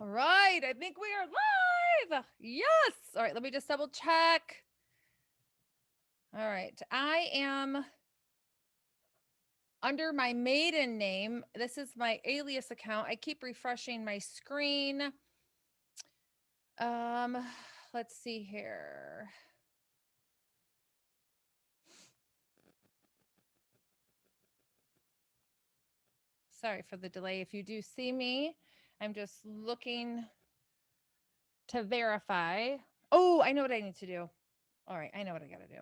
All right, I think we are live. Yes. All right, let me just double check. All right, I am under my maiden name. This is my alias account. I keep refreshing my screen. Um, let's see here. Sorry for the delay. If you do see me, I'm just looking to verify. Oh, I know what I need to do. All right, I know what I got to do.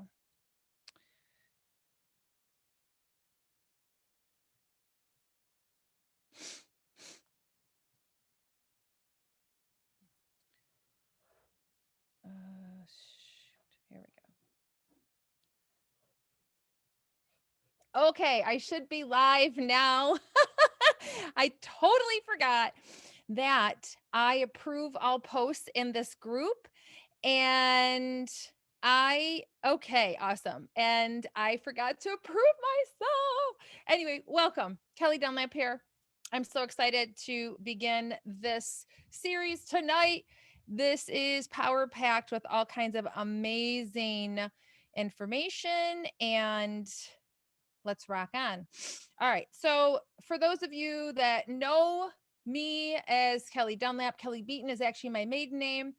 Shoot. Here we go. Okay, I should be live now. I totally forgot that I approve all posts in this group. And okay, awesome. And I forgot to approve myself. Anyway, welcome. Kelly Dunlap here. I'm so excited to begin this series tonight. This is power packed with all kinds of amazing information, and let's rock on. All right. So, for those of you that know me as Kelly Dunlap, Kelly Beaton is actually my maiden name.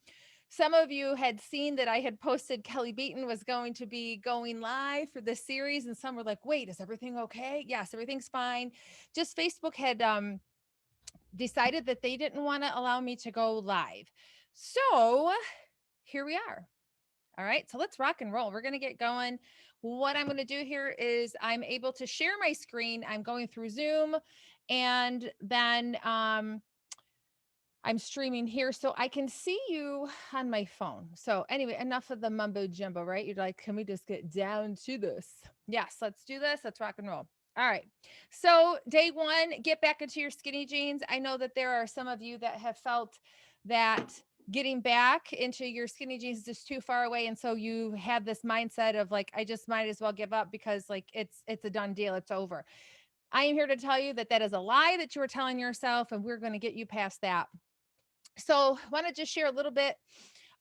Some of you had seen that I had posted Kelly Beaton was going to be going live for this series, and some were like, "Wait, is everything okay?" Yes, everything's fine. Just Facebook had decided that they didn't want to allow me to go live. So, here we are. All right, so let's rock and roll. We're going to get going. What I'm going to do here is I'm able to share my screen. I'm going through Zoom, and then I'm streaming here so I can see you on my phone. So anyway, enough of the mumbo jumbo, right? You're like, can we just get down to this? Yes, let's do this. Let's rock and roll. All right. So day one, get back into your skinny jeans. I know that there are some of you that have felt that getting back into your skinny jeans is just too far away. And so you have this mindset of like, I just might as well give up because like it's a done deal. It's over. I am here to tell you that that is a lie that you are telling yourself, and we're going to get you past that. So, I want to just share a little bit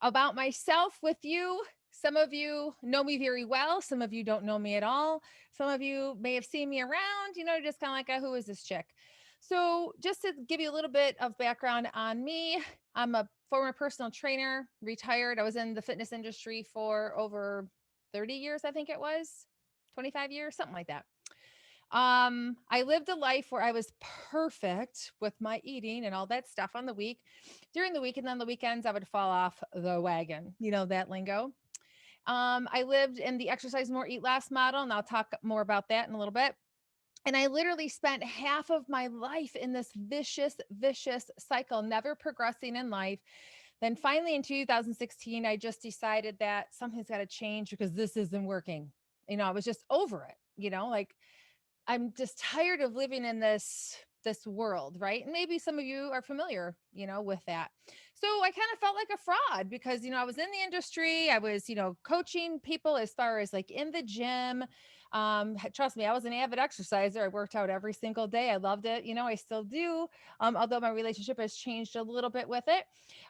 about myself with you. Some of you know me very well. Some of you don't know me at all. Some of you may have seen me around, just kind of like, who is this chick? So, just to give you a little bit of background on me, I'm a former personal trainer, retired. I was in the fitness industry for over 30 years, I think it was 25 years, something like that. I lived a life where I was perfect with my eating and all that stuff on the week. During the week and on the weekends, I would fall off the wagon. You know that lingo. I lived in the exercise more, eat less model, and I'll talk more about that in a little bit. And I literally spent half of my life in this vicious cycle, never progressing in life. Then finally in 2016, I just decided that something's got to change because this isn't working. I was just over it, like I'm just tired of living in this world, right? And maybe some of you are familiar, with that. So I kind of felt like a fraud because, I was in the industry, I was, coaching people as far as like in the gym. Trust me, I was an avid exerciser. I worked out every single day. I loved it. I still do. Although my relationship has changed a little bit with it.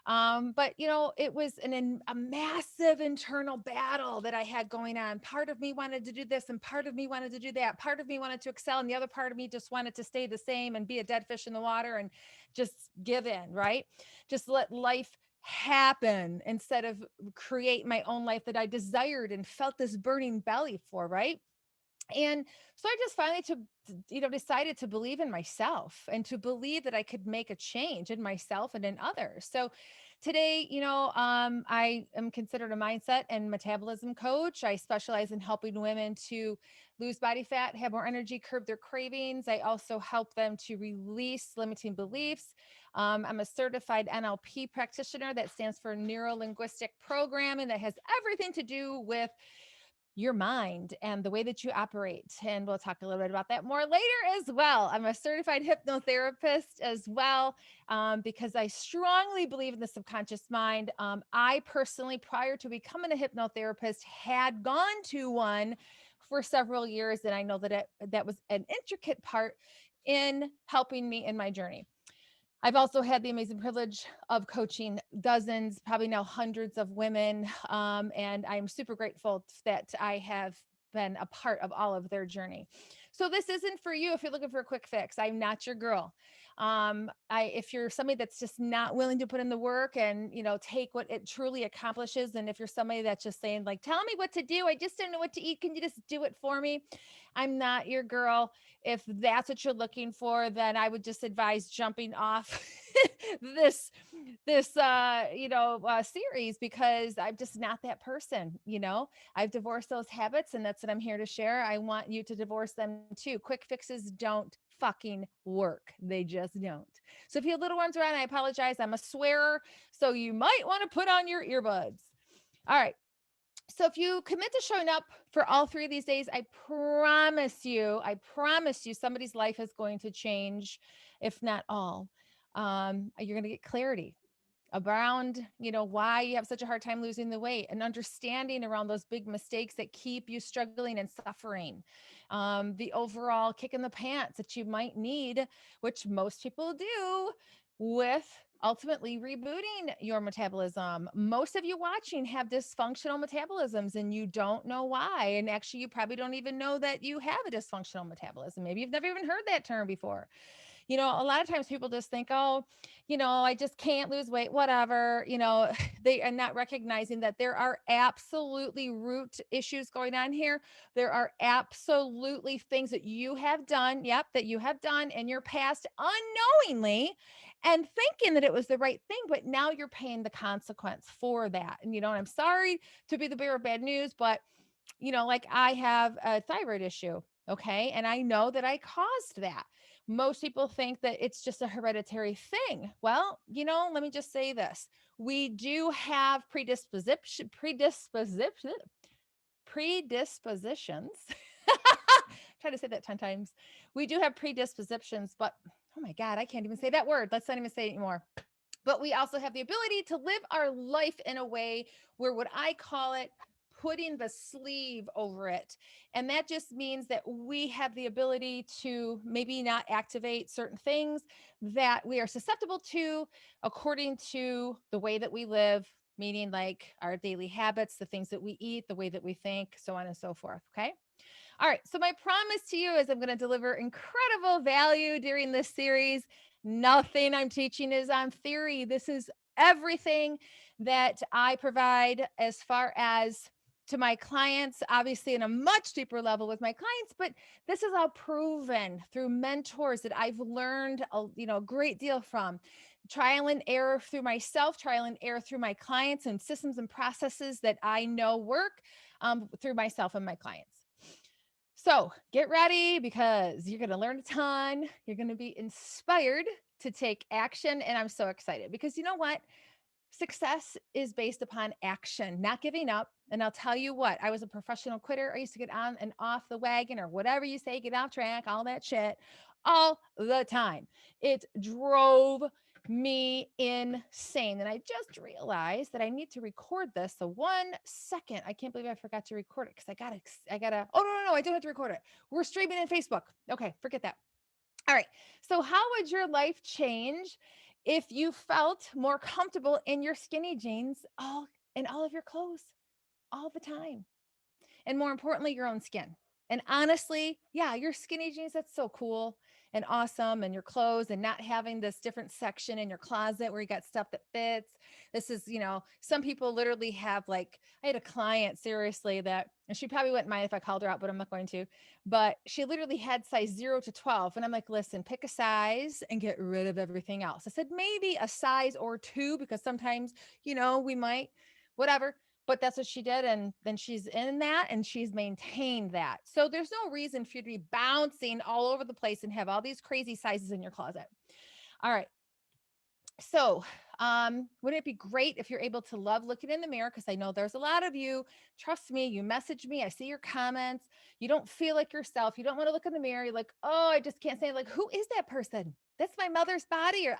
But it was a massive internal battle that I had going on. Part of me wanted to do this and part of me wanted to do that. Part of me wanted to excel and the other part of me just wanted to stay the same and be a dead fish in the water and just give in, right? Just let life happen instead of create my own life that I desired and felt this burning belly for, right? And so I just finally decided to believe in myself and to believe that I could make a change in myself and in others. So today, I am considered a mindset and metabolism coach. I specialize in helping women to lose body fat, have more energy, curb their cravings. I also help them to release limiting beliefs. I'm a certified NLP practitioner. That stands for neuro linguistic programming, that has everything to do with your mind and the way that you operate. And we'll talk a little bit about that more later as well. I'm a certified hypnotherapist as well, because I strongly believe in the subconscious mind. I personally, prior to becoming a hypnotherapist, had gone to one for several years. And I know that that was an intricate part in helping me in my journey. I've also had the amazing privilege of coaching dozens, probably now hundreds of women. And I'm super grateful that I have been a part of all of their journey. So this isn't for you if you're looking for a quick fix. I'm not your girl. If you're somebody that's just not willing to put in the work and, take what it truly accomplishes. And if you're somebody that's just saying like, tell me what to do, I just don't know what to eat, can you just do it for me? I'm not your girl. If that's what you're looking for, then I would just advise jumping off this series, because I'm just not that person. I've divorced those habits, and that's what I'm here to share. I want you to divorce them too. Quick fixes don't fucking work. They just don't. So if you have little ones around, I apologize. I'm a swearer, so you might want to put on your earbuds. All right. So if you commit to showing up for all 3 of these days, I promise you somebody's life is going to change, if not all. You're going to get clarity around, why you have such a hard time losing the weight, and understanding around those big mistakes that keep you struggling and suffering. The overall kick in the pants that you might need, which most people do, with ultimately rebooting your metabolism. Most of you watching have dysfunctional metabolisms and you don't know why. And actually, you probably don't even know that you have a dysfunctional metabolism. Maybe you've never even heard that term before. A lot of times people just think, oh, I just can't lose weight, whatever. They are not recognizing that there are absolutely root issues going on here. There are absolutely things that you have done, that you have done in your past unknowingly and thinking that it was the right thing, but now you're paying the consequence for that. And, I'm sorry to be the bearer of bad news, but like I have a thyroid issue. Okay. And I know that I caused that. Most people think that it's just a hereditary thing. Well, let me just say this. We do have predispositions. Try to say that 10 times. We do have predispositions, but oh my God, I can't even say that word. Let's not even say it anymore. But we also have the ability to live our life in a way where, what I call it, putting the sleeve over it. And that just means that we have the ability to maybe not activate certain things that we are susceptible to according to the way that we live, meaning like our daily habits, the things that we eat, the way that we think, so on and so forth. Okay. All right. So my promise to you is I'm going to deliver incredible value during this series. Nothing I'm teaching is on theory. This is everything that I provide as far as to my clients, obviously in a much deeper level with my clients, but this is all proven through mentors that I've learned a great deal from. Trial and error through myself, trial and error through my clients, and systems and processes that I know work through myself and my clients. So get ready, because you're going to learn a ton. You're going to be inspired to take action. And I'm so excited, because you know what? Success is based upon action, not giving up. And I'll tell you what, I was a professional quitter. I used to get on and off the wagon, or whatever you say, get off track, all that shit, all the time. It drove me insane. And I just realized that I need to record this. So 1 second, I can't believe I forgot to record it, because oh, no, I don't have to record it. We're streaming in Facebook. Okay, forget that. All right. So how would your life change if you felt more comfortable in your skinny jeans in all of your clothes all the time? And more importantly, your own skin. And honestly, yeah, your skinny jeans, that's so cool and awesome. And your clothes, and not having this different section in your closet where you got stuff that fits. This is, some people literally have, like, I had a client, seriously, that, and she probably wouldn't mind if I called her out, but I'm not going to, but she literally had size 0 to 12. And I'm like, listen, pick a size and get rid of everything else. I said, maybe a size or two, because sometimes, we might, whatever. But that's what she did. And then she's in that, and she's maintained that. So there's no reason for you to be bouncing all over the place and have all these crazy sizes in your closet. All right. So, wouldn't it be great if you're able to love looking in the mirror? Because I know there's a lot of you, trust me, you message me, I see your comments, you don't feel like yourself, you don't want to look in the mirror, you're like, oh, I just can't say, like, who is that person? That's my mother's body, or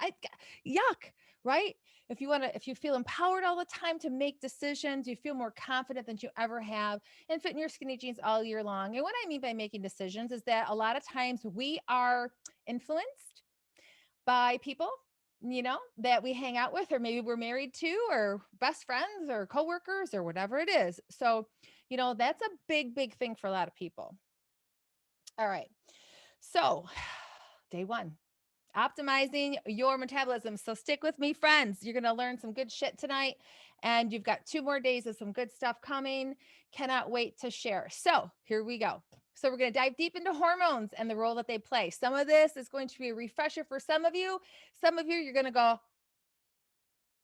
yuck, right? If you feel empowered all the time to make decisions, you feel more confident than you ever have, and fit in your skinny jeans all year long. And what I mean by making decisions is that a lot of times we are influenced by people. that we hang out with, or maybe we're married to, or best friends or coworkers or whatever it is. So, that's a big, big thing for a lot of people. All right. So, day one, optimizing your metabolism. So stick with me, friends. You're going to learn some good shit tonight. And you've got 2 more days of some good stuff coming. Cannot wait to share. So here we go. So we're going to dive deep into hormones and the role that they play. Some of this is going to be a refresher for some of you. Some of you, you're going to go,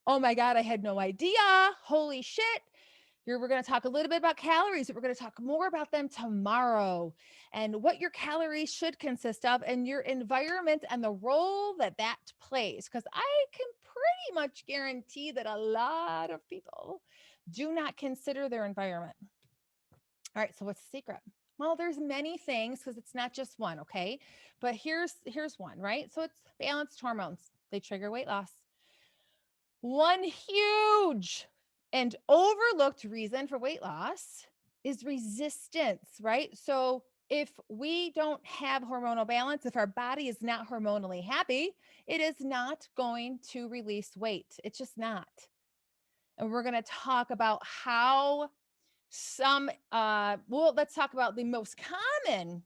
oh my God, I had no idea. Holy shit. We're going to talk a little bit about calories, but we're going to talk more about them tomorrow and what your calories should consist of and your environment and the role that that plays. Because I can pretty much guarantee that a lot of people do not consider their environment. All right, so what's the secret? Well, there's many things because it's not just one, okay? But here's one, right? So it's balanced hormones. They trigger weight loss. One huge and overlooked reason for weight loss is resistance, right? So if we don't have hormonal balance, if our body is not hormonally happy, it is not going to release weight. It's just not. And we're going to talk about how let's talk about the most common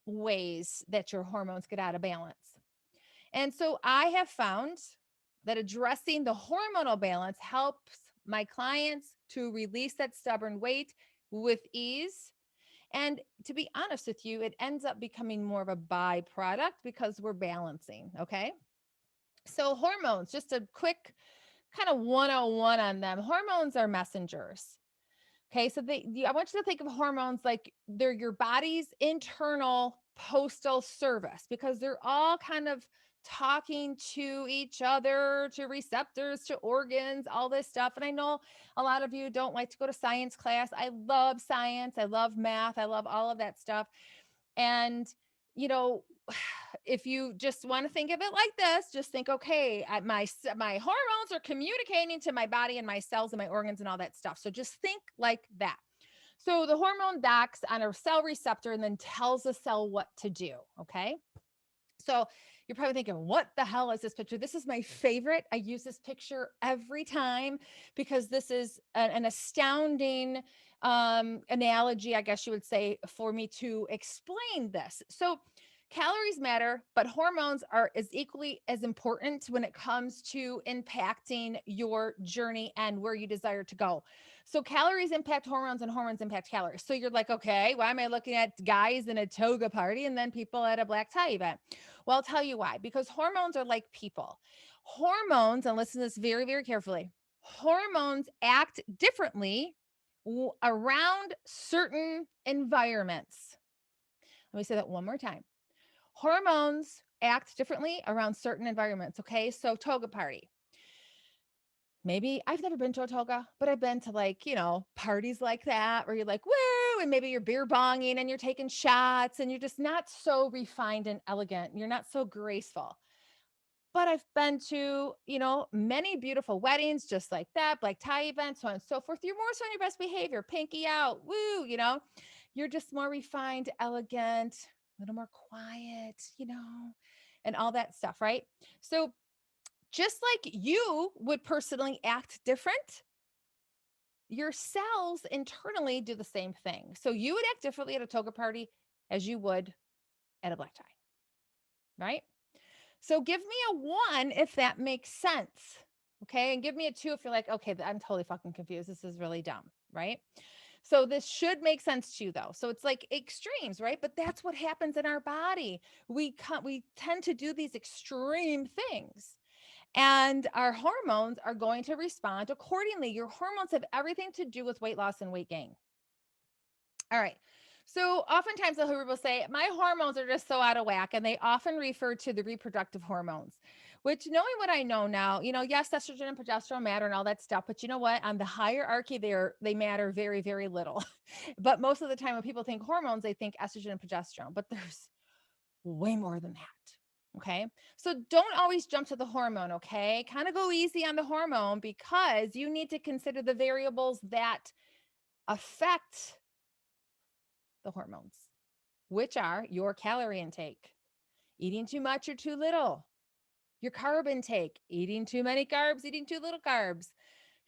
ways that your hormones get out of balance. And so I have found that addressing the hormonal balance helps my clients to release that stubborn weight with ease. And to be honest with you, it ends up becoming more of a byproduct because we're balancing. Okay. So, hormones, just a quick kind of 101 on them. Hormones are messengers. Okay, so I want you to think of hormones like they're your body's internal postal service because they're all kind of talking to each other, to receptors, to organs, all this stuff. And I know a lot of you don't like to go to science class. I love science. I love math. I love all of that stuff. And, you know, if you just want to think of it like this, just think, okay, my hormones are communicating to my body and my cells and my organs and all that stuff. So just think like that. So the hormone docks on a cell receptor and then tells the cell what to do. Okay. So you're probably thinking, what the hell is this picture? This is my favorite. I use this picture every time because this is an astounding analogy, I guess you would say, for me to explain this. So calories matter, but hormones are as equally as important when it comes to impacting your journey and where you desire to go. So calories impact hormones and hormones impact calories. So you're like, okay, why am I looking at guys in a toga party and then people at a black tie event? Well, I'll tell you why, because hormones are like people. Hormones, and listen to this very, very carefully, hormones act differently around certain environments. Let me say that one more time. Hormones act differently around certain environments. Okay. So, toga party. Maybe I've never been to a toga, but I've been to parties like that where you're like, woo, and maybe you're beer bonging and you're taking shots and you're just not so refined and elegant. You're not so graceful. But I've been to, many beautiful weddings just like that, black tie events, so on and so forth. You're more so on your best behavior, pinky out, woo, you're just more refined, elegant, a little more quiet, and all that stuff, right? So just like you would personally act different, your cells internally do the same thing. So you would act differently at a toga party as you would at a black tie, right? So give me a 1 if that makes sense. Okay. And give me a 2 if you're like, okay, I'm totally fucking confused. This is really dumb, right? So this should make sense to you though. So it's like extremes, right? But that's what happens in our body. We tend to do these extreme things. And our hormones are going to respond accordingly. Your hormones have everything to do with weight loss and weight gain. All right. So oftentimes I'll hear people say, my hormones are just so out of whack. And they often refer to the reproductive hormones, which, knowing what I know now, yes, estrogen and progesterone matter and all that stuff. But you know what? On the hierarchy, they matter very, very little. But most of the time when people think hormones, they think estrogen and progesterone. But there's way more than that. Okay. So don't always jump to the hormone. Okay. Kind of go easy on the hormone because you need to consider the variables that affect the hormones, which are your calorie intake, eating too much or too little, your carb intake, eating too many carbs, eating too little carbs,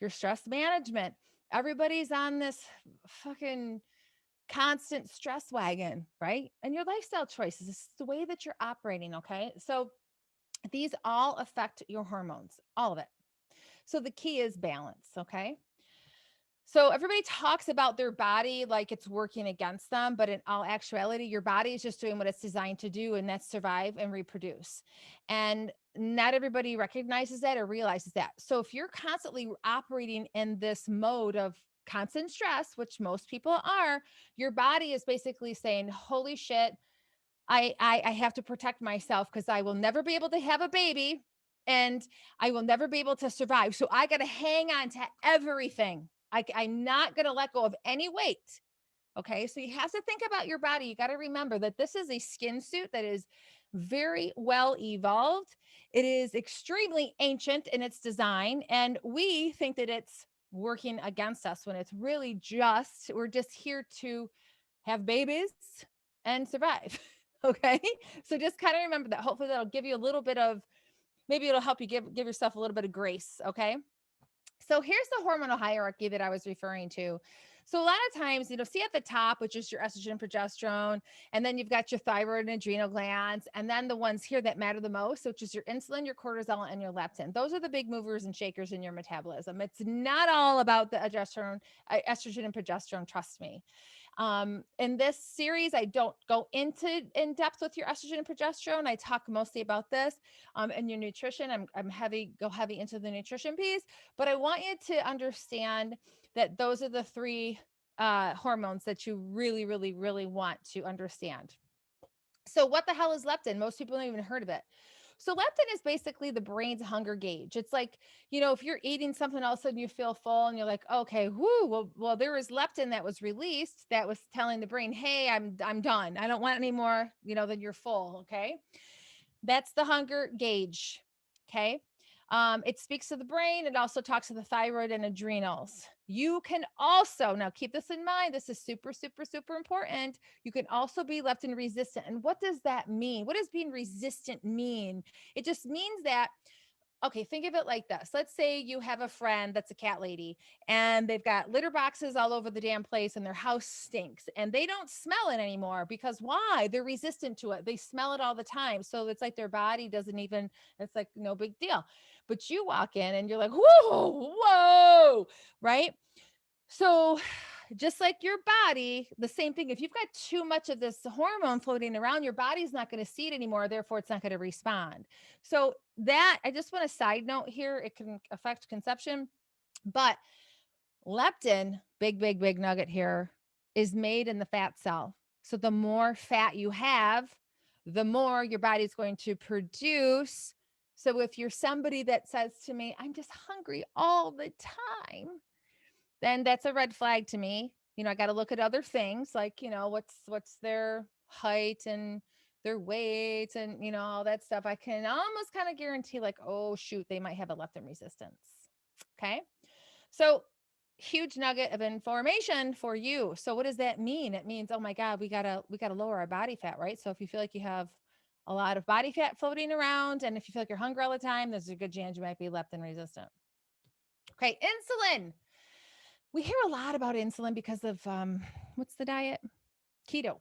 your stress management. Everybody's on this fucking constant stress wagon, right? And your lifestyle choices, this is the way that you're operating, okay? So these all affect your hormones, all of it. So the key is balance, okay? So everybody talks about their body like it's working against them, but in all actuality, your body is just doing what it's designed to do, and that's survive and reproduce. And not everybody recognizes that or realizes that. So if you're constantly operating in this mode of constant stress, which most people are, your body is basically saying, "Holy shit, I have to protect myself because I will never be able to have a baby and I will never be able to survive. So I got to hang on to everything. I'm not going to let go of any weight." Okay. So you have to think about your body. You got to remember that this is a skin suit that is very well evolved. It is extremely ancient in its design. And we think that it's working against us when it's really just, we're just here to have babies and survive. Okay. So just kind of remember that. Hopefully that'll give you a little bit of, maybe it'll help you give yourself a little bit of grace. Okay. So here's the hormonal hierarchy that I was referring to. So a lot of times, see at the top, which is your estrogen, progesterone, and then you've got your thyroid and adrenal glands, and then the ones here that matter the most, which is your insulin, your cortisol, and your leptin. Those are the big movers and shakers in your metabolism. It's not all about the estrogen and progesterone. Trust me. In this series, I don't go into in depth with your estrogen and progesterone. I talk mostly about this and your nutrition. I'm go heavy into the nutrition piece, but I want you to understand that those are the three hormones that you really, really, really want to understand. So what the hell is leptin? Most people don't even heard of it. So leptin is basically the brain's hunger gauge. It's like, if you're eating something, all of a sudden you feel full and you're like, okay, whoo, well, there was leptin that was released that was telling the brain, hey, I'm done. I don't want any more, than you're full. Okay. That's the hunger gauge. Okay. It speaks to the brain. It also talks to the thyroid and adrenals. You can also, now keep this in mind, this is super, super, super important. You can also be leptin resistant. And what does that mean? What does being resistant mean? It just means that, okay, think of it like this. Let's say you have a friend that's a cat lady and they've got litter boxes all over the damn place and their house stinks and they don't smell it anymore because why? They're resistant to it. They smell it all the time. So it's like their body doesn't even, it's like no big deal. But you walk in and you're like, whoa, whoa, right? So just like your body, the same thing. If you've got too much of this hormone floating around, your body's not going to see it anymore. Therefore, it's not going to respond. So that, I just want a side note here. It can affect conception, but leptin, big, big, big nugget here, is made in the fat cell. So the more fat you have, the more your body's going to produce. So if you're somebody that says to me, I'm just hungry all the time, then that's a red flag to me. I got to look at other things like, what's their height and their weight and, all that stuff. I can almost kind of guarantee like, oh shoot, they might have a leptin resistance. Okay. So huge nugget of information for you. So what does that mean? It means, oh my God, we gotta lower our body fat, right? So if you feel like you have a lot of body fat floating around, and if you feel like you're hungry all the time, there's a good chance you might be leptin resistant. Okay, insulin. We hear a lot about insulin because of what's the diet? Keto,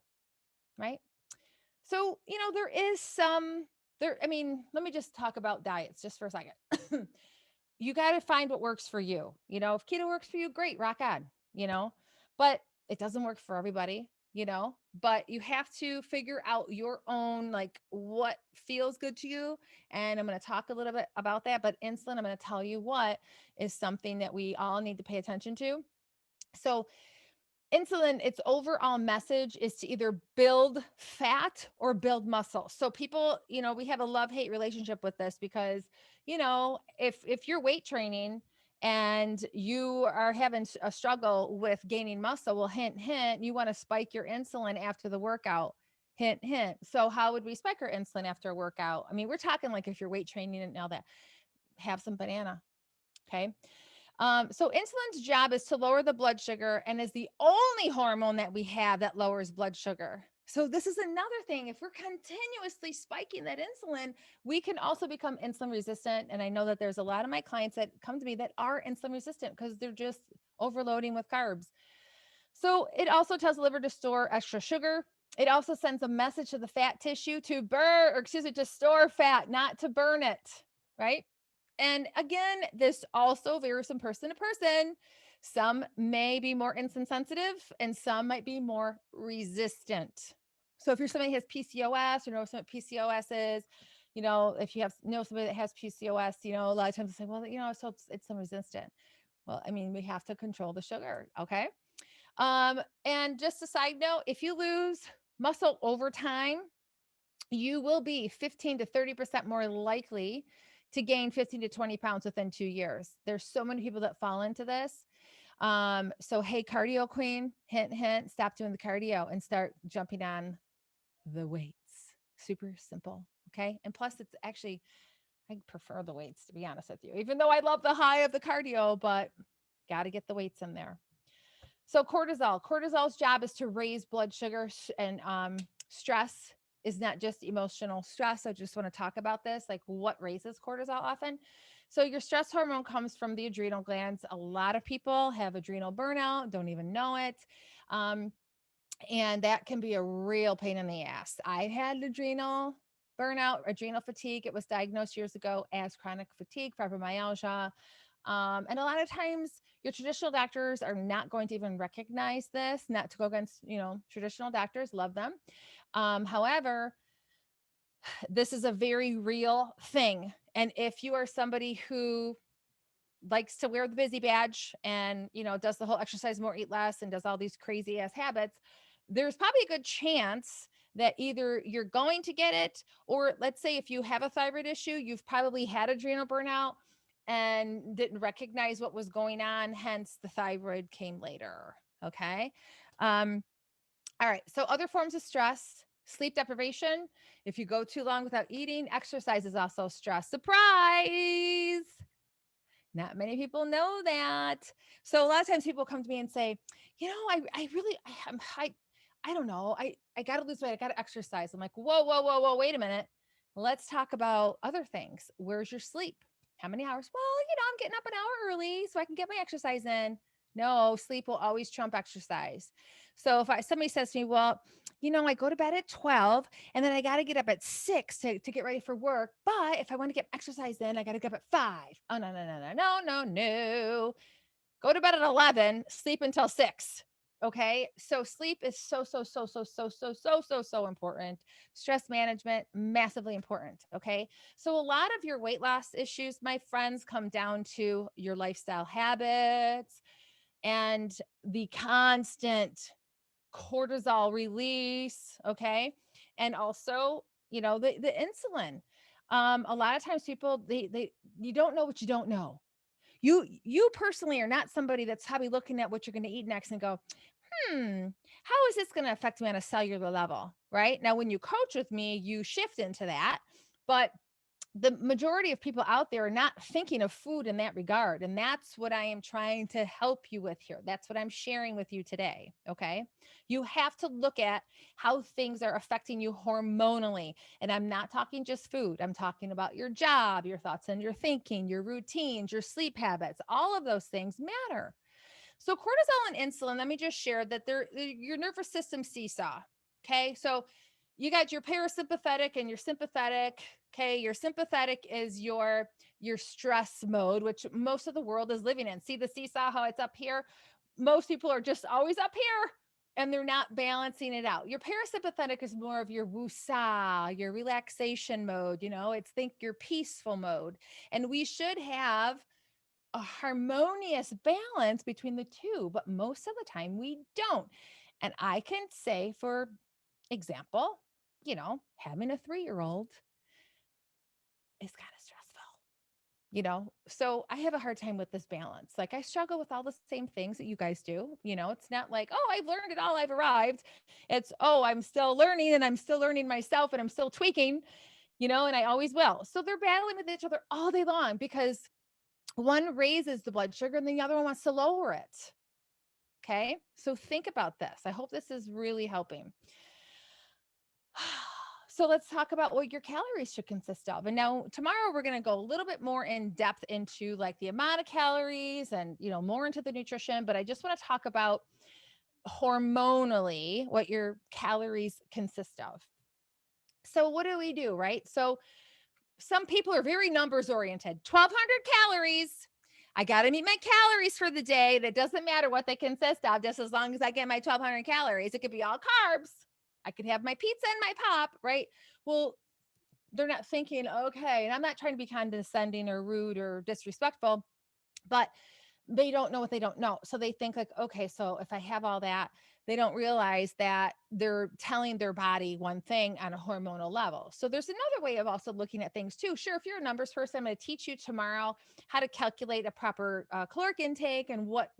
right? So, there is some there. I mean, let me just talk about diets just for a second. You got to find what works for you. If keto works for you, great, rock on, but it doesn't work for everybody, but you have to figure out your own, like what feels good to you. And I'm going to talk a little bit about that. But insulin, I'm going to tell you what is something that we all need to pay attention to. So, insulin, its overall message is to either build fat or build muscle. So people, we have a love-hate relationship with this because, if you're weight training and you are having a struggle with gaining muscle, well, hint, hint, you want to spike your insulin after the workout. Hint, hint. So how would we spike our insulin after a workout? I mean, we're talking like if you're weight training and all that, have some banana. Okay. So insulin's job is to lower the blood sugar and is the only hormone that we have that lowers blood sugar. So this is another thing. If we're continuously spiking that insulin, we can also become insulin resistant. And I know that there's a lot of my clients that come to me that are insulin resistant because they're just overloading with carbs. So it also tells the liver to store extra sugar. It also sends a message to the fat tissue to burn, or excuse me, to store fat, not to burn it, right? And again, this also varies from person to person. Some may be more insulin sensitive and some might be more resistant. So if you're somebody who has PCOS or know what PCOS is, if you know somebody that has PCOS, a lot of times they say, well, so it's some resistant. Well, I mean, we have to control the sugar. Okay. And just a side note, if you lose muscle over time, you will be 15 to 30% more likely to gain 15 to 20 pounds within 2 years. There's so many people that fall into this. So hey, cardio queen, hint, hint, stop doing the cardio and start jumping on the weights. Super simple. Okay. And plus it's actually, I prefer the weights to be honest with you, even though I love the high of the cardio, but got to get the weights in there. So cortisol's job is to raise blood sugar and stress is not just emotional stress. I just want to talk about this, like what raises cortisol often. So your stress hormone comes from the adrenal glands. A lot of people have adrenal burnout, don't even know it. Um, and that can be a real pain in the ass. I had adrenal burnout, adrenal fatigue. It was diagnosed years ago as chronic fatigue, fibromyalgia. And a lot of times your traditional doctors are not going to even recognize this, not to go against, traditional doctors, love them. However, this is a very real thing. And if you are somebody who likes to wear the busy badge and, does the whole exercise more, eat less, and does all these crazy ass habits, there's probably a good chance that either you're going to get it, or let's say if you have a thyroid issue, you've probably had adrenal burnout and didn't recognize what was going on. Hence the thyroid came later. Okay. Um, all right. So other forms of stress, sleep deprivation. If you go too long without eating, exercise is also stress. Surprise. Not many people know that. So a lot of times people come to me and say, I really, I don't know. I got to lose weight. I got to exercise. I'm like, whoa, whoa, whoa, whoa. Wait a minute. Let's talk about other things. Where's your sleep? How many hours? Well, I'm getting up an hour early so I can get my exercise in. No, sleep will always trump exercise. So if somebody says to me, well, I go to bed at 12 and then I got to get up at 6 to get ready for work. But if I want to get exercise in, I got to get up at 5. Oh, no, no, no, no, no, no, no. Go to bed at 11, sleep until 6. Okay. So sleep is so, so, so, so, so, so, so, so, so important. Stress management, massively important. Okay. So a lot of your weight loss issues, my friends, come down to your lifestyle habits and the constant cortisol release. Okay. And also, the insulin. A lot of times people, you don't know what you don't know. You personally are not somebody that's probably looking at what you're going to eat next and go, how is this going to affect me on a cellular level? Right now, when you coach with me, you shift into that. But the majority of people out there are not thinking of food in that regard. And that's what I am trying to help you with here. That's what I'm sharing with you today. Okay. You have to look at how things are affecting you hormonally. And I'm not talking just food. I'm talking about your job, your thoughts and your thinking, your routines, your sleep habits. All of those things matter. So cortisol and insulin, let me just share that they're your nervous system seesaw. Okay. So you got your parasympathetic and your sympathetic. Okay. Your sympathetic is your stress mode, which most of the world is living in. See the seesaw, how it's up here? Most people are just always up here and they're not balancing it out. Your parasympathetic is more of your woosah, your relaxation mode. It's think your peaceful mode. And we should have a harmonious balance between the two, but most of the time we don't. And I can say, for example, having a 3-year-old is kind of stressful. So I have a hard time with this balance. Like I struggle with all the same things that you guys do. It's not like, oh, I've learned it all, I've arrived. It's, oh, I'm still learning and I'm still learning myself and I'm still tweaking, and I always will. So they're battling with each other all day long because one raises the blood sugar and the other one wants to lower it. Okay. So think about this. I hope this is really helping. So let's talk about what your calories should consist of. And now tomorrow we're going to go a little bit more in depth into like the amount of calories and, more into the nutrition, but I just want to talk about hormonally what your calories consist of. So what do we do, right? So some people are very numbers oriented. 1,200 calories. I got to meet my calories for the day. That doesn't matter what they consist of, just as long as I get my 1,200 calories. It could be all carbs. I could have my pizza and my pop, right? Well, they're not thinking, okay, and I'm not trying to be condescending or rude or disrespectful, but they don't know what they don't know. So they think like, okay, so if I have all that, they don't realize that they're telling their body one thing on a hormonal level. So there's another way of also looking at things too. Sure, if you're a numbers person, I'm going to teach you tomorrow how to calculate a proper caloric intake and what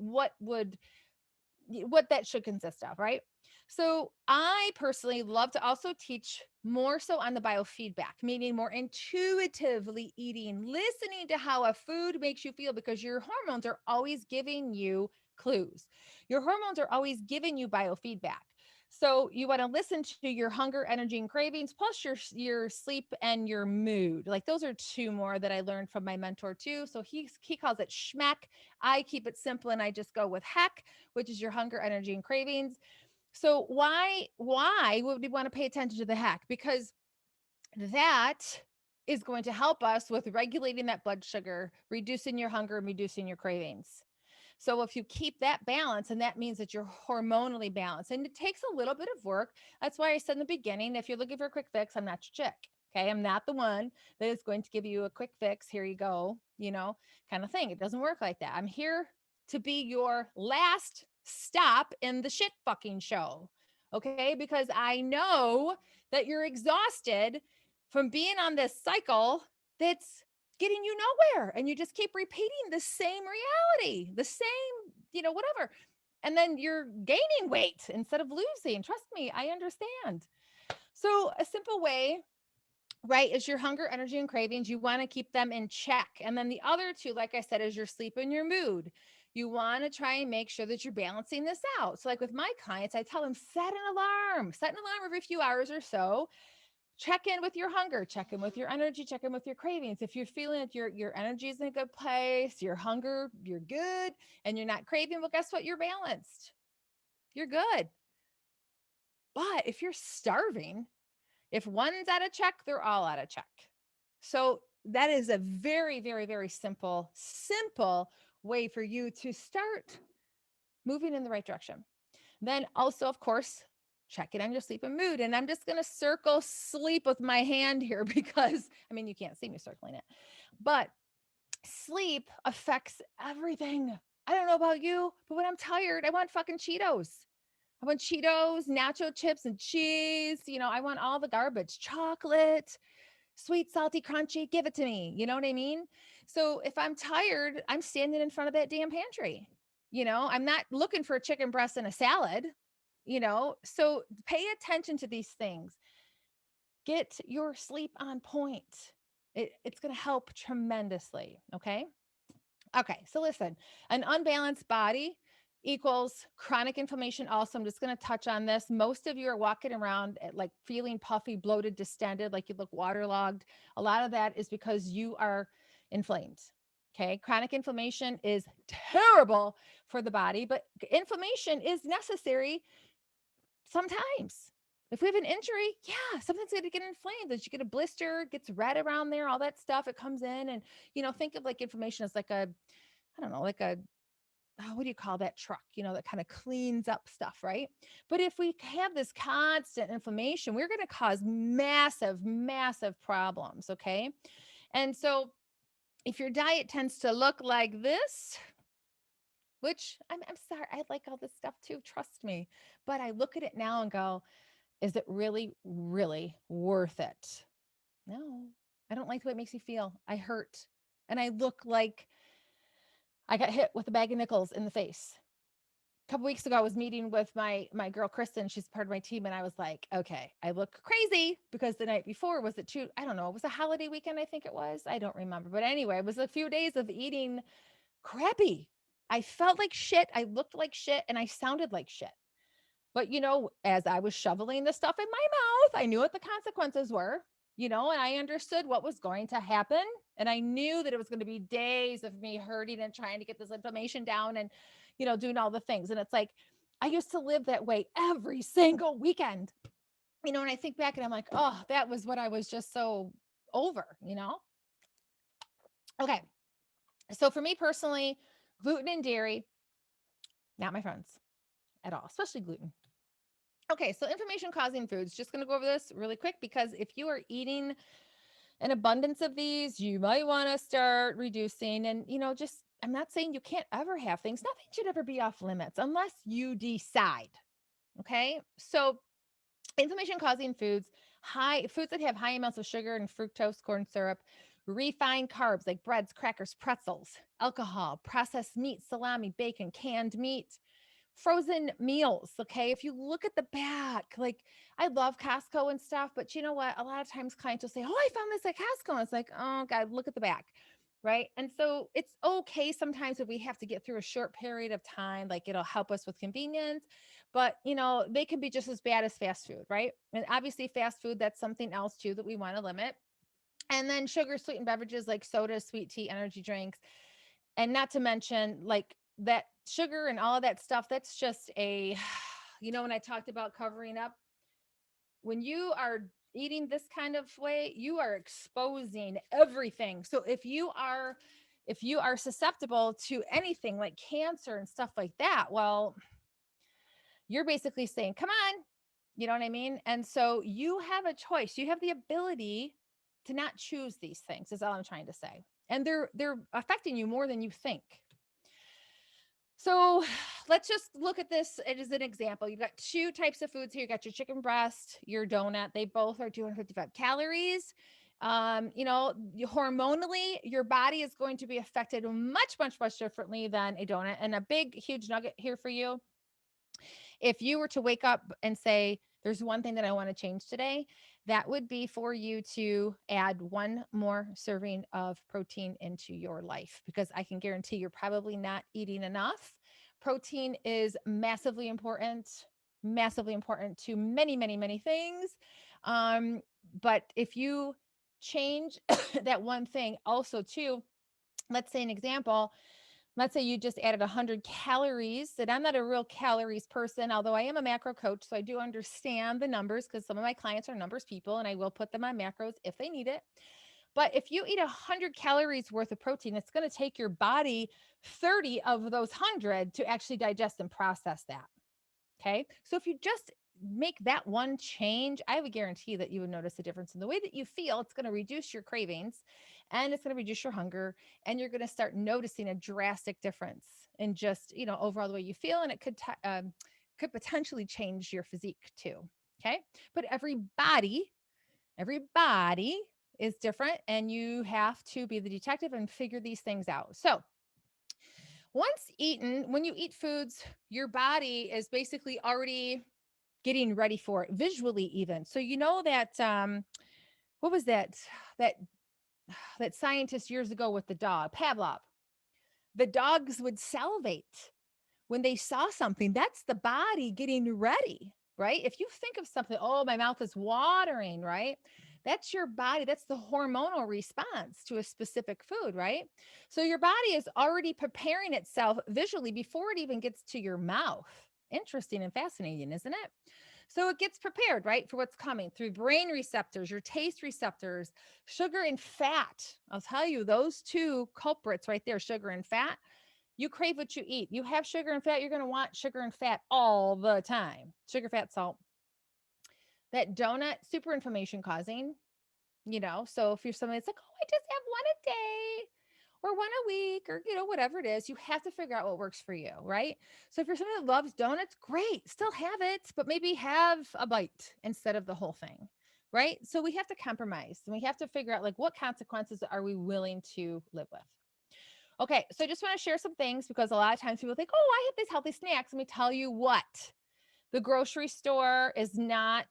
that should consist of, right? So I personally love to also teach more so on the biofeedback, meaning more intuitively eating, listening to how a food makes you feel, because your hormones are always giving you clues. Your hormones are always giving you biofeedback. So you want to listen to your hunger, energy, and cravings, plus your sleep and your mood. Like those are two more that I learned from my mentor too. So he calls it schmeck. I keep it simple and I just go with heck, which is your hunger, energy, and cravings. So why would we want to pay attention to the heck? Because that is going to help us with regulating that blood sugar, reducing your hunger, and reducing your cravings. So if you keep that balance, and that means that you're hormonally balanced, and it takes a little bit of work. That's why I said in the beginning, if you're looking for a quick fix, I'm not your chick. Okay. I'm not the one that is going to give you a quick fix. Here you go, kind of thing. It doesn't work like that. I'm here to be your last stop in the shit fucking show. Okay. Because I know that you're exhausted from being on this cycle that's getting you nowhere, and you just keep repeating the same reality, the same, whatever. And then you're gaining weight instead of losing. Trust me, I understand. So a simple way, right, is your hunger, energy, and cravings. You want to keep them in check. And then the other two, like I said, is your sleep and your mood. You want to try and make sure that you're balancing this out. So like with my clients, I tell them set an alarm every few hours or so. Check in with your hunger, check in with your energy, check in with your cravings. If you're feeling that your energy is in a good place, your hunger, you're good, and you're not craving, well, guess what? You're balanced. You're good. But if you're starving, if one's out of check, they're all out of check. So that is a very, very, very simple way for you to start moving in the right direction. Then also, of course, check in on your sleep and mood. And I'm just going to circle sleep with my hand here because, I mean, you can't see me circling it, but sleep affects everything. I don't know about you, but when I'm tired, I want fucking Cheetos. I want Cheetos, nacho chips, and cheese. I want all the garbage, chocolate, sweet, salty, crunchy. Give it to me. You know what I mean? So if I'm tired, I'm standing in front of that damn pantry. I'm not looking for a chicken breast and a salad. So pay attention to these things. Get your sleep on point. It's going to help tremendously. Okay. Okay. So listen, an unbalanced body equals chronic inflammation. Also, I'm just going to touch on this. Most of you are walking around like feeling puffy, bloated, distended, like you look waterlogged. A lot of that is because you are inflamed. Okay. Chronic inflammation is terrible for the body, but inflammation is necessary sometimes. If we have an injury, yeah, something's going to get inflamed. As you get a blister, gets red around there, all that stuff, it comes in. And, think of like inflammation as like I don't know, like what do you call that truck, that kind of cleans up stuff, right? But if we have this constant inflammation, we're going to cause massive, massive problems. Okay. And so if your diet tends to look like this, which I'm sorry, I like all this stuff too, trust me. But I look at it now and go, is it really, really worth it? No, I don't like the way it makes me feel. I hurt. And I look like I got hit with a bag of nickels in the face. A couple weeks ago, I was meeting with my girl Kristen. She's part of my team, and I was like, okay, I look crazy because the night before was it too? I don't know. It was a holiday weekend, I think it was. I don't remember, but anyway, it was a few days of eating crappy. I felt like shit. I looked like shit, and I sounded like shit. But, as I was shoveling the stuff in my mouth, I knew what the consequences were, and I understood what was going to happen. And I knew that it was going to be days of me hurting and trying to get this inflammation down and, doing all the things. And it's like, I used to live that way every single weekend, and I think back and I'm like, oh, that was what I was just so over. Okay. So for me personally, gluten and dairy, not my friends at all, especially gluten. Okay, so inflammation causing foods, just going to go over this really quick because if you are eating an abundance of these, you might want to start reducing. And, just, I'm not saying you can't ever have things. Nothing should ever be off limits unless you decide. Okay, so inflammation causing foods, foods that have high amounts of sugar and fructose, corn syrup, refined carbs like breads, crackers, pretzels, alcohol, processed meat, salami, bacon, canned meat, frozen meals. Okay. If you look at the back, like I love Costco and stuff, but you know what? A lot of times clients will say, oh, I found this at Costco. And it's like, oh God, look at the back. Right. And so it's okay sometimes if we have to get through a short period of time, like it'll help us with convenience, but they can be just as bad as fast food. Right. And obviously fast food, that's something else too that we want to limit. And then sugar sweetened beverages like soda, sweet tea, energy drinks, and not to mention like that sugar and all of that stuff, that's just a when I talked about covering up, when you are eating this kind of way, you are exposing everything. So if you are susceptible to anything like cancer and stuff like that, well, you're basically saying, come on, you know what I mean? And so you have a choice. You have the ability to not choose these things, is all I'm trying to say. And they're affecting you more than you think. So let's just look at this as an example. You've got two types of foods here. You got your chicken breast, your donut. They both are 255 calories. Hormonally, your body is going to be affected much, much, much differently than a donut. And a big, huge nugget here for you. If you were to wake up and say, there's one thing that I want to change today, that would be for you to add one more serving of protein into your life, because I can guarantee you're probably not eating enough. Protein is massively important to many, many, many things. But if you change that one thing also too, let's say an example, let's say you just added 100 calories. And I'm not a real calories person, although I am a macro coach. So I do understand the numbers because some of my clients are numbers people and I will put them on macros if they need it. But if you eat 100 calories worth of protein, it's going to take your body 30 of those 100 to actually digest and process that. Okay. So if you just make that one change, I have a guarantee that you would notice a difference in the way that you feel. It's going to reduce your cravings and it's going to reduce your hunger. And you're going to start noticing a drastic difference in just, overall the way you feel. And it could potentially change your physique too. Okay. But everybody is different and you have to be the detective and figure these things out. So when you eat foods, your body is basically already getting ready for it visually, even. So that what was that that scientist years ago with the dog, Pavlov? The dogs would salivate when they saw something. That's the body getting ready, right? If you think of something, oh, my mouth is watering, right? That's your body. That's the hormonal response to a specific food, right? So your body is already preparing itself visually before it even gets to your mouth. Interesting and fascinating, isn't it? So it gets prepared, right, for what's coming through brain receptors, your taste receptors, sugar and fat. I'll tell you, those two culprits right there, sugar and fat. You crave what you eat. You have sugar and fat, you're going to want sugar and fat all the time. Sugar, fat, salt. That donut, super inflammation causing, So if you're somebody that's like, oh, I just have one a day or one a week or, whatever it is, you have to figure out what works for you, right? So if you're somebody that loves donuts, great, still have it, but maybe have a bite instead of the whole thing, right? So we have to compromise and we have to figure out like what consequences are we willing to live with. Okay, so I just want to share some things because a lot of times people think, oh, I have these healthy snacks. Let me tell you what, the grocery store is not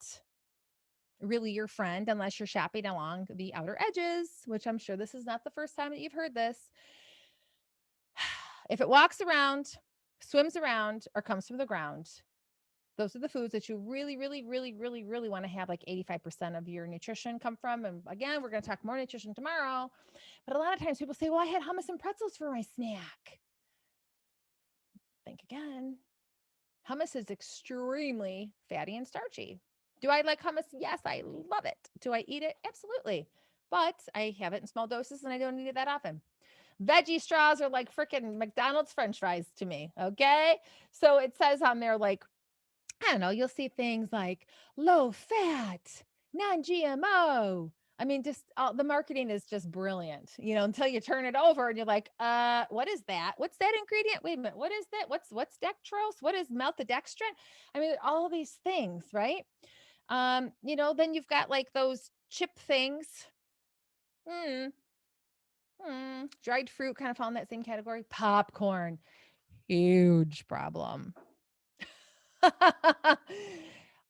really your friend unless you're shopping along the outer edges, which I'm sure this is not the first time that you've heard this. If it walks around, swims around, or comes from the ground, Those are the foods that you really, really, really, really, really want to have like 85% of your nutrition come from. And again, we're going to talk more nutrition tomorrow. But a lot of times people say, well, I had hummus and pretzels for my snack. Think again. Hummus is extremely fatty and starchy. Do I like hummus? Yes, I love it. Do I eat it? Absolutely. But I have it in small doses and I don't eat it that often. Veggie straws are like freaking McDonald's French fries to me. Okay. So it says on there, like, I don't know, you'll see things like low fat, non GMO. I mean, just the marketing is just brilliant, until you turn it over and you're like, what is that? What's that ingredient? Wait a minute. What is that? What's dextrose? What is maltodextrin? I mean, all these things, right? Then you've got like those chip things. Mm, dried fruit kind of fall in that same category. Popcorn, huge problem.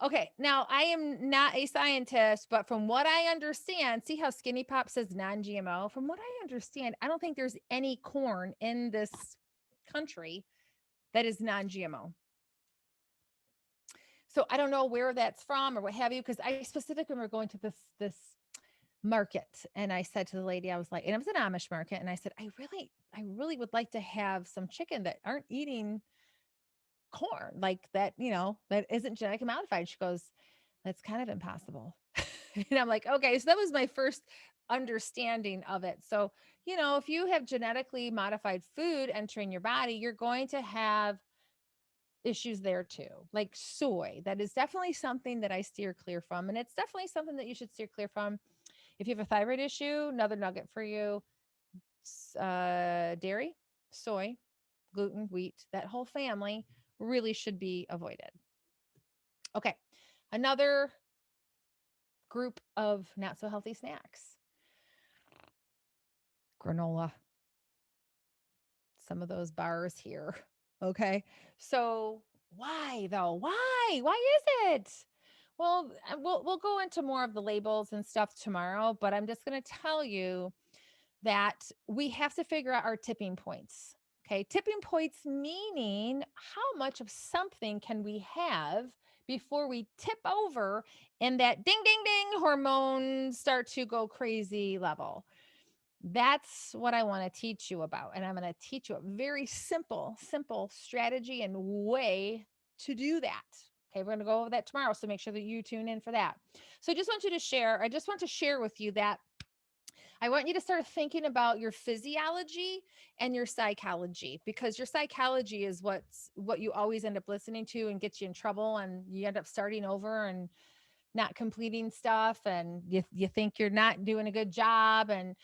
Okay, now I am not a scientist, but from what I understand, see how Skinny Pop says non-GMO? From what I understand, I don't think there's any corn in this country that is non-GMO. So I don't know where that's from or what have you, because I specifically remember going to this market and I said to the lady, I was like, and it was an Amish market, and I said, I really would like to have some chicken that aren't eating corn like that, that isn't genetically modified. She goes, that's kind of impossible. And I'm like, okay, so that was my first understanding of it. So, if you have genetically modified food entering your body, you're going to have issues there too. Like soy, that is definitely something that I steer clear from. And it's definitely something that you should steer clear from. If you have a thyroid issue, another nugget for you, dairy, soy, gluten, wheat, that whole family really should be avoided. Okay. Another group of not so healthy snacks. Granola. Some of those bars here. Okay. So why though? Why? Why is it? Well, we'll go into more of the labels and stuff tomorrow, but I'm just going to tell you that we have to figure out our tipping points. Okay. Tipping points meaning how much of something can we have before we tip over and that ding, ding, ding hormones start to go crazy level. That's what I want to teach you about. And I'm going to teach you a very simple strategy and way to do that. Okay, we're going to go over that tomorrow. So make sure that you tune in for that. So I just want to share with you that I want you to start thinking about your physiology and your psychology, because your psychology is what you always end up listening to and gets you in trouble, and you end up starting over and not completing stuff, and you think you're not doing a good job, and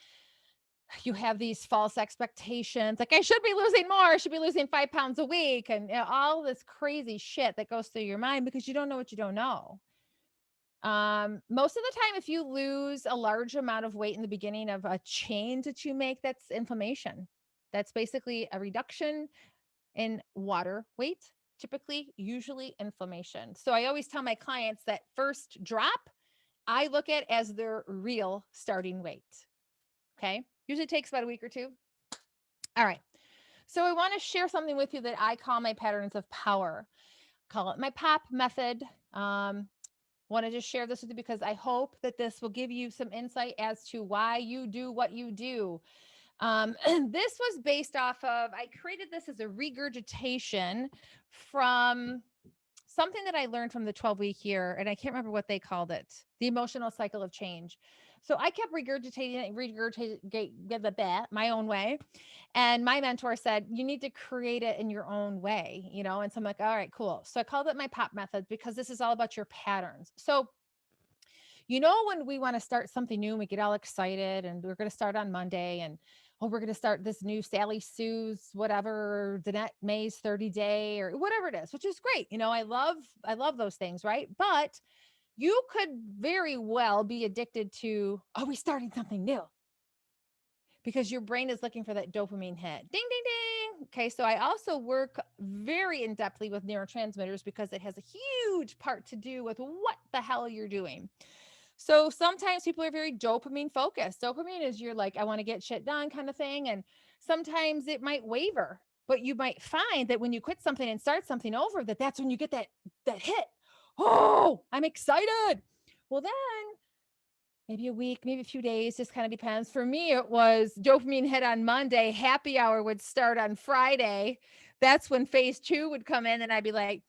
you have these false expectations like I should be losing more, I should be losing 5 pounds a week, and all this crazy shit that goes through your mind because you don't know what you don't know. Most of the time, if you lose a large amount of weight in the beginning of a change that you make, that's inflammation. That's basically a reduction in water weight, typically, usually inflammation. So I always tell my clients that first drop, I look at as their real starting weight. Okay. Usually takes about a week or two. All right. So I want to share something with you that I call my patterns of power. Call it my POP method. Want to just share this with you because I hope that this will give you some insight as to why you do what you do. This was based off of, I created this as a regurgitation from something that I learned from the 12-week year, and I can't remember what they called it, the emotional cycle of change. So I kept regurgitating my own way. And my mentor said, you need to create it in your own way, And so I'm like, all right, cool. So I called it my POP method because this is all about your patterns. So, when we want to start something new and we get all excited and we're going to start on Monday and, oh, we're going to start this new Sally Sue's, whatever, Danette May's 30 day or whatever it is, which is great. I love those things. Right. But you could very well be addicted to, are we starting something new? Because your brain is looking for that dopamine hit. Ding, ding, ding. Okay. So I also work very in depthly with neurotransmitters because it has a huge part to do with what the hell you're doing. So sometimes people are very dopamine focused. Dopamine is you're like, I want to get shit done kind of thing. And sometimes it might waver, But you might find that when you quit something and start something over, that's when you get that hit. Oh, I'm excited. Well, then maybe a week, maybe a few days, just kind of depends. For me, it was dopamine hit on Monday, happy hour would start on Friday. That's when phase 2 would come in, and I'd be like,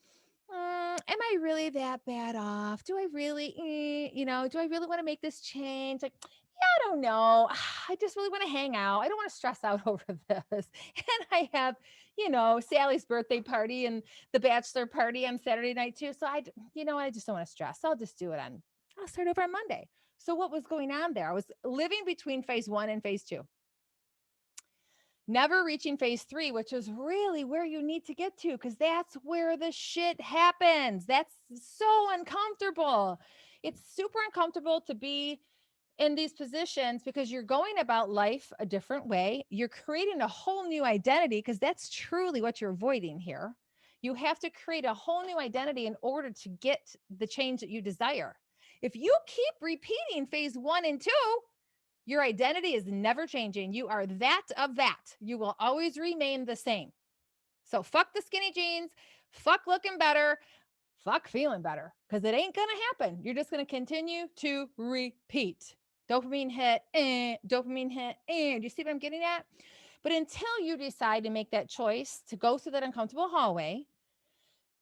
am I really that bad off? Do I really, do I really want to make this change? Like, yeah, I don't know. I just really want to hang out. I don't want to stress out over this. And I have, Sally's birthday party and the bachelor party on Saturday night too. So I just don't want to stress. I'll start over on Monday. So what was going on there? I was living between phase 1 and phase 2, never reaching phase 3, which is really where you need to get to, because that's where the shit happens. That's so uncomfortable. It's super uncomfortable to be in these positions because you're going about life a different way. You're creating a whole new identity, because that's truly what you're avoiding here. You have to create a whole new identity in order to get the change that you desire. If you keep repeating phase 1 and 2, your identity is never changing. You are that of that. You will always remain the same. So fuck the skinny jeans, fuck looking better, fuck feeling better, because it ain't going to happen. You're just going to continue to repeat. Dopamine hit, dopamine hit. Do you see what I'm getting at? But until you decide to make that choice to go through that uncomfortable hallway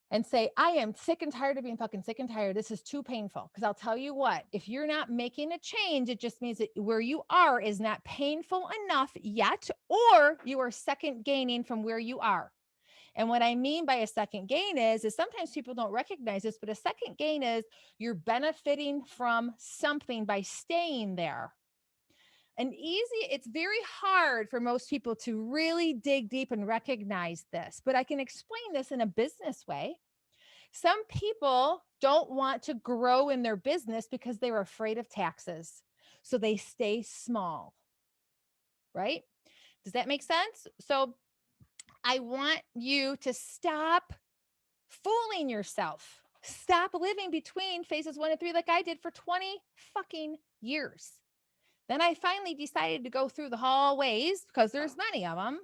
and say, I am sick and tired of being fucking sick and tired. This is too painful. Because I'll tell you what, if you're not making a change, it just means that where you are is not painful enough yet, or you are second gaining from where you are. And what I mean by a second gain is sometimes people don't recognize this, but a second gain is you're benefiting from something by staying there. It's very hard for most people to really dig deep and recognize this, but I can explain this in a business way. Some people don't want to grow in their business because they're afraid of taxes. So they stay small, right? Does that make sense? So I want you to stop fooling yourself. Stop living between phases 1 and 3 like I did for 20 fucking years. Then I finally decided to go through the hallways, because there's many of them.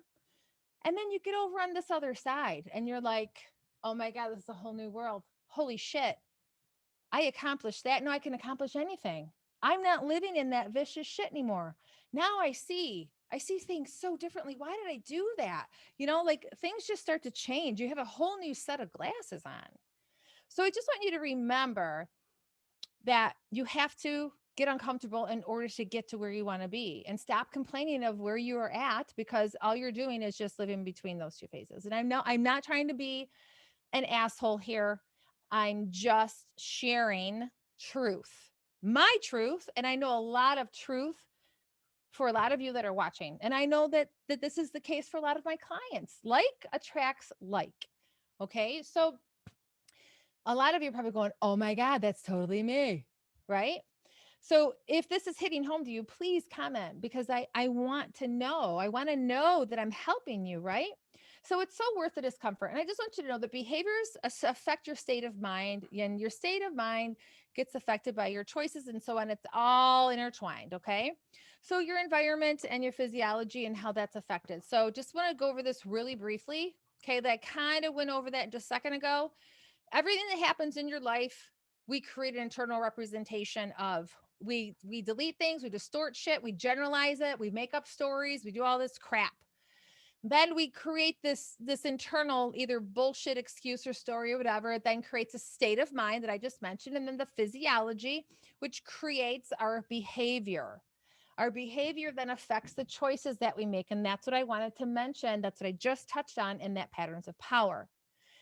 And then you get over on this other side and you're like, oh my God, this is a whole new world. Holy shit. I accomplished that. No, I can accomplish anything. I'm not living in that vicious shit anymore. Now I see things so differently. Why did I do that? Like things just start to change. You have a whole new set of glasses on. So I just want you to remember that you have to get uncomfortable in order to get to where you want to be, and stop complaining of where you are at, because all you're doing is just living between those two phases. And I'm not trying to be an asshole here. I'm just sharing truth, my truth. And I know a lot of truth for a lot of you that are watching. And I know that this is the case for a lot of my clients. Like attracts like. Okay. So a lot of you are probably going, oh my God, that's totally me. Right. So if this is hitting home to you, please comment, because I want to know. I want to know that I'm helping you, right? So it's so worth the discomfort. And I just want you to know that behaviors affect your state of mind, and your state of mind gets affected by your choices and so on. It's all intertwined, okay? So your environment and your physiology and how that's affected. So just want to go over this really briefly, okay? That kind of went over that just a second ago. Everything that happens in your life, we create an internal representation of. We delete things, we distort shit, we generalize it, we make up stories, we do all this crap. Then we create this internal either bullshit excuse or story or whatever. It then creates a state of mind that I just mentioned, and then the physiology, which creates our behavior. Our behavior then affects the choices that we make, and that's what I wanted to mention. That's what I just touched on in that patterns of power.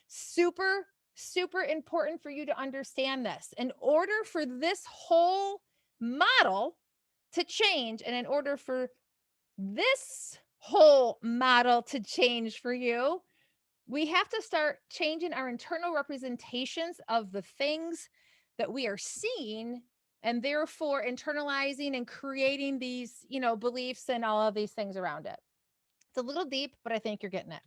Super, super important for you to understand this. In order for this whole model to change, and in order for this whole model to change for you, we have to start changing our internal representations of the things that we are seeing, and therefore internalizing and creating these, beliefs and all of these things around it. It's a little deep, but I think you're getting it.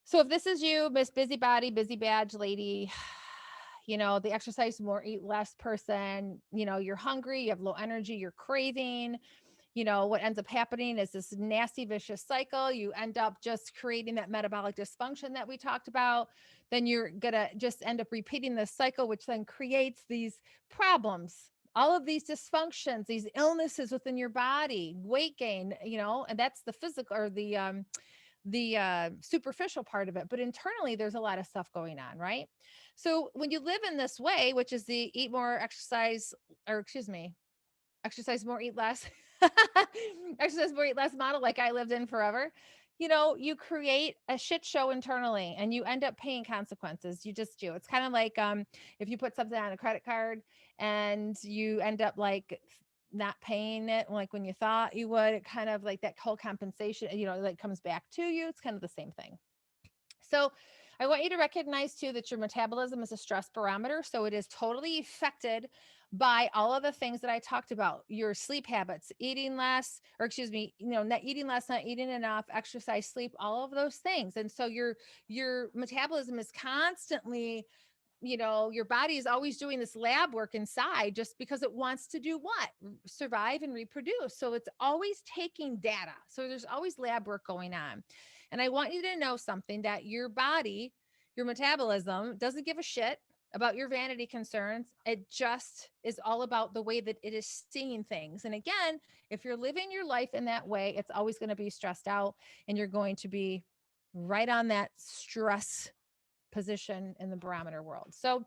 So if this is you, Miss Busybody, Busy Badge Lady, the exercise more, eat less person, you're hungry, you have low energy, you're craving, what ends up happening is this nasty, vicious cycle. You end up just creating that metabolic dysfunction that we talked about. Then you're going to just end up repeating this cycle, which then creates these problems, all of these dysfunctions, these illnesses within your body, weight gain, and that's the physical or the superficial part of it. But internally, there's a lot of stuff going on, right? So when you live in this way, which is the eat more, exercise, or excuse me, exercise more, eat less, exercise more, eat less model, like I lived in forever, you create a shit show internally and you end up paying consequences. You just do. It's kind of like if you put something on a credit card and you end up like not paying it like when you thought you would, it kind of like that whole compensation, like comes back to you. It's kind of the same thing. So I want you to recognize too that your metabolism is a stress barometer. So it is totally affected by all of the things that I talked about, your sleep habits, eating less, or excuse me, not eating less, not eating enough, exercise, sleep, all of those things. And so your metabolism is constantly, your body is always doing this lab work inside just because it wants to do what? Survive and reproduce. So it's always taking data. So there's always lab work going on. And I want you to know something, that your body, your metabolism doesn't give a shit about your vanity concerns. It just is all about the way that it is seeing things. And again, if you're living your life in that way, it's always going to be stressed out and you're going to be right on that stress position in the barometer world. So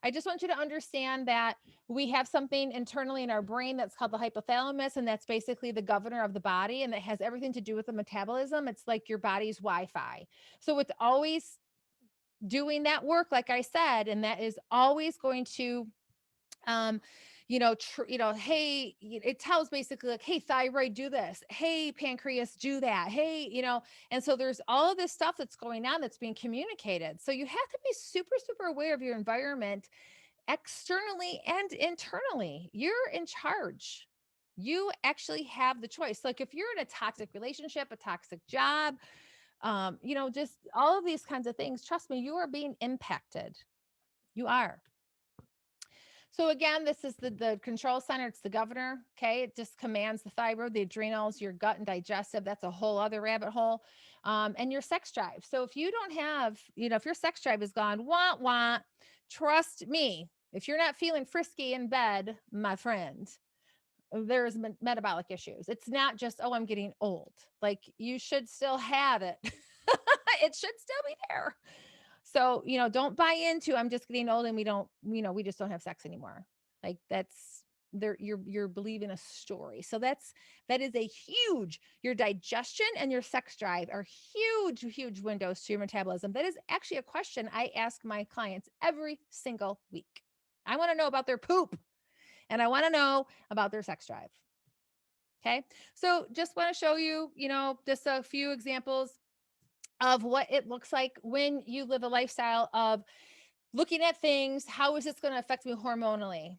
I just want you to understand that we have something internally in our brain that's called the hypothalamus, and that's basically the governor of the body, and that has everything to do with the metabolism. It's like your body's Wi-Fi. So it's always doing that work, like I said, and that is always going to um hey, it tells basically like, hey, thyroid, do this, hey, pancreas, do that, hey, and so there's all of this stuff that's going on that's being communicated. So you have to be super, super aware of your environment, externally and internally. You're in charge. You actually have the choice. Like if you're in a toxic relationship, a toxic job, just all of these kinds of things, trust me, you are being impacted. You are. So again, this is the control center. It's the governor. Okay. It just commands the thyroid, the adrenals, your gut and digestive. That's a whole other rabbit hole. And your sex drive. So if you don't have, if your sex drive is gone, wah, trust me, if you're not feeling frisky in bed, my friend, there's metabolic issues. It's not just, oh, I'm getting old. Like you should still have it. It should still be there. So, don't buy into I'm just getting old and we just don't have sex anymore. Like that's there, you're believing a story. So that is a huge, your digestion and your sex drive are huge, huge windows to your metabolism. That is actually a question I ask my clients every single week. I want to know about their poop and I want to know about their sex drive. Okay. So just want to show you, just a few examples of what it looks like when you live a lifestyle of looking at things. How is this going to affect me hormonally?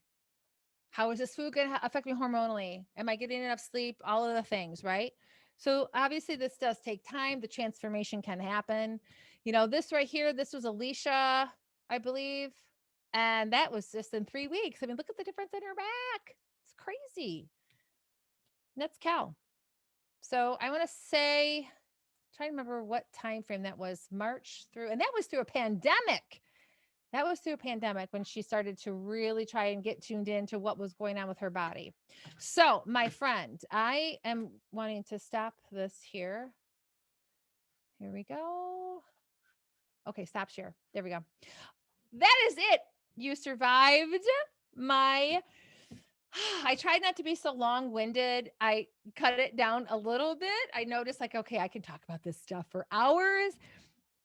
How is this food going to affect me hormonally? Am I getting enough sleep? All of the things, right? So obviously this does take time. The transformation can happen. This right here, this was Alicia, I believe. And that was just in 3 weeks. I mean, look at the difference in her back. It's crazy. That's Cal. So I want to say, trying to remember what time frame that was, March through, and that was through a pandemic. That was through a pandemic when she started to really try and get tuned into what was going on with her body. So, my friend, I am wanting to stop this here. Here we go. Okay, stop share. There we go. That is it. You survived my I tried not to be so long-winded. I cut it down a little bit. I noticed like, okay, I can talk about this stuff for hours.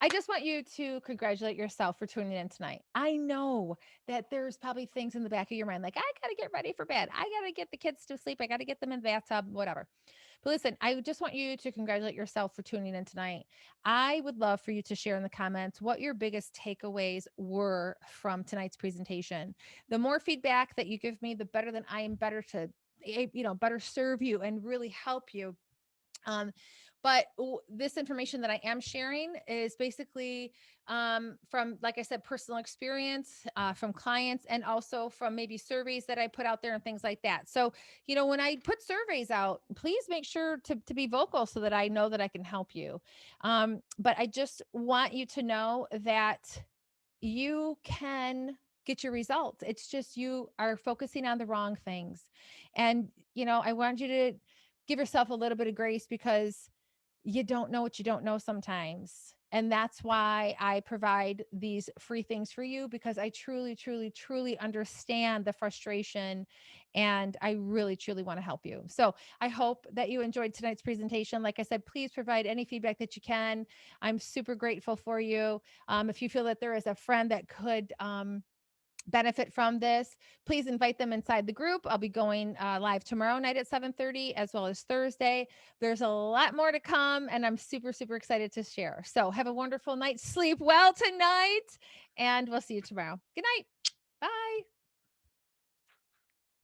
I just want you to congratulate yourself for tuning in tonight. I know that there's probably things in the back of your mind, like, I got to get ready for bed. I got to get the kids to sleep. I got to get them in the bathtub, whatever. But listen, I just want you to congratulate yourself for tuning in tonight. I would love for you to share in the comments what your biggest takeaways were from tonight's presentation. The more feedback that you give me, the better that I am better to, better serve you and really help you. But this information that I am sharing is basically from, like I said, personal experience, from clients, and also from maybe surveys that I put out there and things like that. So, when I put surveys out, please make sure to be vocal so that I know that I can help you. But I just want you to know that you can get your results. It's just you are focusing on the wrong things. And, I want you to give yourself a little bit of grace because you don't know what you don't know sometimes. And that's why I provide these free things for you, because I truly, truly, truly understand the frustration, and I really, truly want to help you. So I hope that you enjoyed tonight's presentation. Like I said, please provide any feedback that you can. I'm super grateful for you. If you feel that there is a friend that could, benefit from this, please invite them inside the group. I'll be going live tomorrow night at 7:30 as well as Thursday. There's a lot more to come, and I'm super, super excited to share. So have a wonderful night. Sleep well tonight, and we'll see you tomorrow. Good night. Bye.